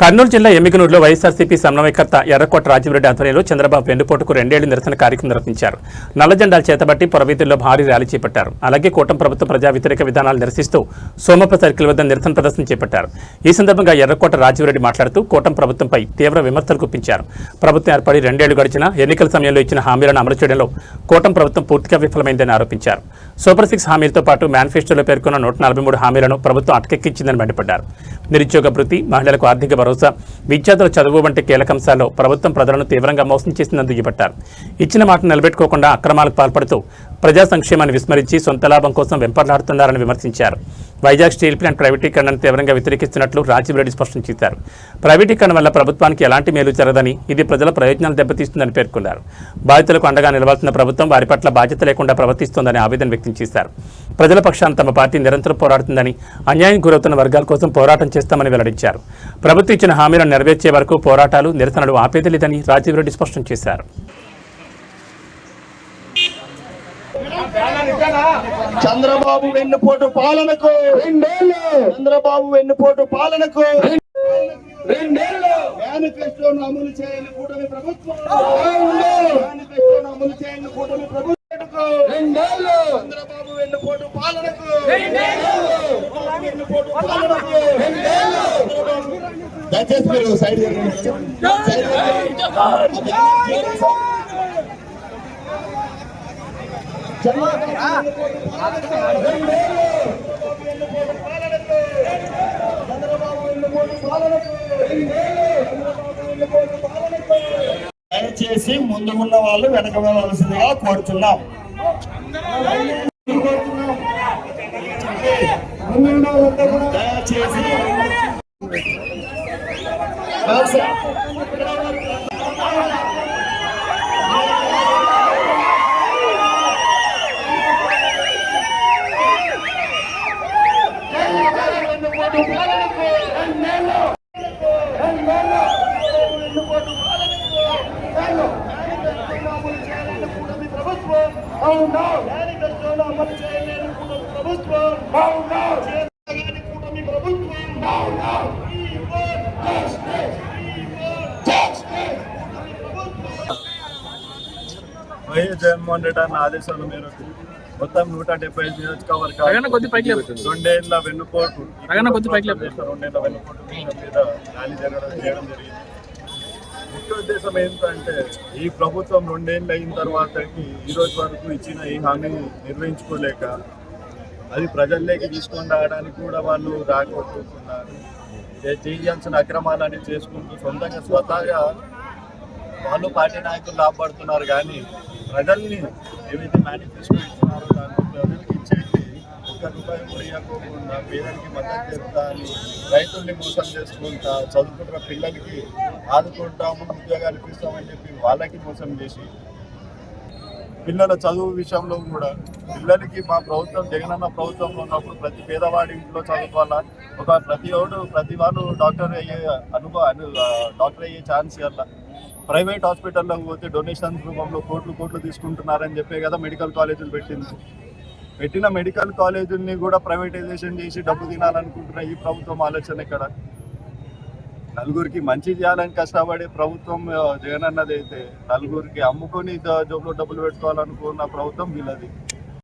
కర్నూలు జిల్లా ఎమ్మిగనూరులో వైఎస్ఆర్సీపీ సమన్వయకర్త ఎర్రకోట రాజీవరెడ్డి ఆధ్వర్యంలో చంద్రబాబు వెన్నుపోటుకు 2 ఏళ్ల నిరసన కార్యక్రమం నిర్వహించారు. నల్ల జెండాలు చేతబట్టి పురవీధుల్లో భారీ ర్యాలీ చేపట్టారు. అలాగే కూటమి ప్రభుత్వ ప్రజా వ్యతిరేక విధానాలు నిరసిస్తూ సోమప్ప సర్కిల్ వద్ద నిరసన ప్రదర్శన చేపట్టారు. ఈ సందర్భంగా ఎర్రకోట రాజీవరెడ్డి మాట్లాడుతూ కూటమి ప్రభుత్వంపై తీవ్ర విమర్శలు గుప్పించారు. ప్రభుత్వం ఏర్పడి 2 ఏళ్లు గడిచినా ఎన్నికల సమయంలో ఇచ్చిన హామీలను అమలు చేయడంలో కూటమి ప్రభుత్వం పూర్తిగా విఫలమైందని ఆరోపించారు. సూపర్ 6 హామీలతో పాటు మేనిఫెస్టోలో పేర్కొన్న 143 హామీలను ప్రభుత్వం అటకెక్కించిందని మండిపడ్డారు. నిరుద్యోగ భృతి, మహిళలకు ఆర్థిక భరోసా, విద్యార్థుల చదువు వంటి కీలక అంశాల్లో ప్రభుత్వం ప్రజలను తీవ్రంగా మోసం చేసిందని దుయ్యబట్టారు. ఇచ్చిన మాట నిలబెట్టుకోకుండా అక్రమాలకు పాల్పడుతూ ప్రజా సంక్షేమాన్ని విస్మరించి సొంత లాభం కోసం వెంపర్లాడుతున్నారని విమర్శించారు. వైజాగ్ స్టీల్ ప్లాంట్ ప్రైవేటీకరణను తీవ్రంగా వ్యతిరేకిస్తున్నట్లు రాజీవరెడ్డి స్పష్టం చేశారు. ప్రైవేటీకరణ వల్ల ప్రభుత్వానికి ఎలాంటి మేలు జరగదని, ఇది ప్రజల ప్రయోజనాలు దెబ్బతీస్తుందని పేర్కొన్నారు. బాధితులకు అండగా నిలవాల్సిన ప్రభుత్వం వారి పట్ల బాధ్యత లేకుండా ప్రవర్తిస్తోందని ఆవేదన వ్యక్తం చేశారు. ప్రజల పక్షాన తమ పార్టీ నిరంతరం పోరాడుతుందని, అన్యాయం గురవుతున్న వర్గాల కోసం పోరాటం చేస్తామని వెల్లడించారు. ప్రభుత్వం ఇచ్చిన హామీలను నెరవేర్చే వరకు పోరాటాలు, నిరసనలు ఆపేది లేదని రాజీవరెడ్డి స్పష్టం చేశారు. చంద్రబాబు వెన్నుపోటు పాలనకు 2 ఏళ్లు, చంద్రబాబు వెన్నుపోటు పాలనకు 2 ఏళ్లు. మేనిఫెస్టోను అమలు చేయని కూటమి ప్రభుత్వం, మేనిఫెస్టోను అమలు చేయని కూటమి ప్రభుత్వం 2 ఏళ్లు. చంద్రబాబు వెన్నుపోటు పాలనకు 2 ఏళ్లు, వెన్నుపోటు పాలనకు 2 ఏళ్లు. దయచేసి మీరు సైడ్ దయచేసి ముందు ఉన్న వాళ్ళు వెనక వెళ్ళవలసిందిగా కోరుతున్నాం. దయచేసి వైఎస్ జగన్మోహన్ రెడ్డి అన్న ఆదేశాల మేరకు మొత్తం 175 నియోజకవర్గాలు 2 ఏళ్ల వెన్నుపోటు 2 ఏళ్ల వెన్నుపోటు మీద ర్యాలీ చేయడం జరిగింది. ముఖ్య ఉద్దేశం ఏంటంటే, ఈ ప్రభుత్వం 2 ఏళ్ళు అయిన తర్వాతకి ఈ రోజు వరకు ఇచ్చిన ఈ హామీ నిర్వహించుకోలేక అది ప్రజల్లోకి తీసుకొని రావడానికి కూడా వాళ్ళు రాకపోతున్నారు. చేయాల్సిన అక్రమాలని చేసుకుంటూ సొంతంగా స్వతహాగా వాళ్ళు పార్టీ నాయకులు లాభపడుతున్నారు. కానీ ప్రజల్ని ఏవైతే మేనిఫెస్టో ఇచ్చినారో దాంట్లో ప్రజలకి ఇచ్చేసి ₹1 కూడా ఇవ్వకోకుండా పేదలకి మద్దతు చేస్తా అని రైతుల్ని మోసం చేసుకుంటా, చదువుకుంటున్న పిల్లలకి ఆదుకుంటాము, ఉద్యోగాలు ఇప్పిస్తామని చెప్పి వాళ్ళకి మోసం చేసి, పిల్లల చదువు విషయంలో కూడా పిల్లలకి మా ప్రభుత్వం జగనన్న ప్రభుత్వంలో ఉన్నప్పుడు ప్రతి పేదవాడి ఇంట్లో చదువుకోవాలా, ప్రతి వాళ్ళు డాక్టర్ అయ్యే ఛాన్స్ ఇవ్వాల. ప్రైవేట్ హాస్పిటల్లోకి పోతే డొనేషన్స్ రూపంలో కోట్లు తీసుకుంటున్నారని చెప్పే కదా మెడికల్ కాలేజీలు పెట్టిన మెడికల్ కాలేజీలని కూడా ప్రైవేటైజేషన్ చేసి డబ్బు తినాలనుకుంటున్న ఈ ప్రభుత్వం ఆలోచన ఎక్కడ? నలుగురికి మంచి చేయాలని కష్టపడే ప్రభుత్వం జగనన్నది అయితే, నలుగురికి అమ్ముకొని జోబులో డబ్బులు పెట్టుకోవాలనుకున్న ప్రభుత్వం వీళ్ళది.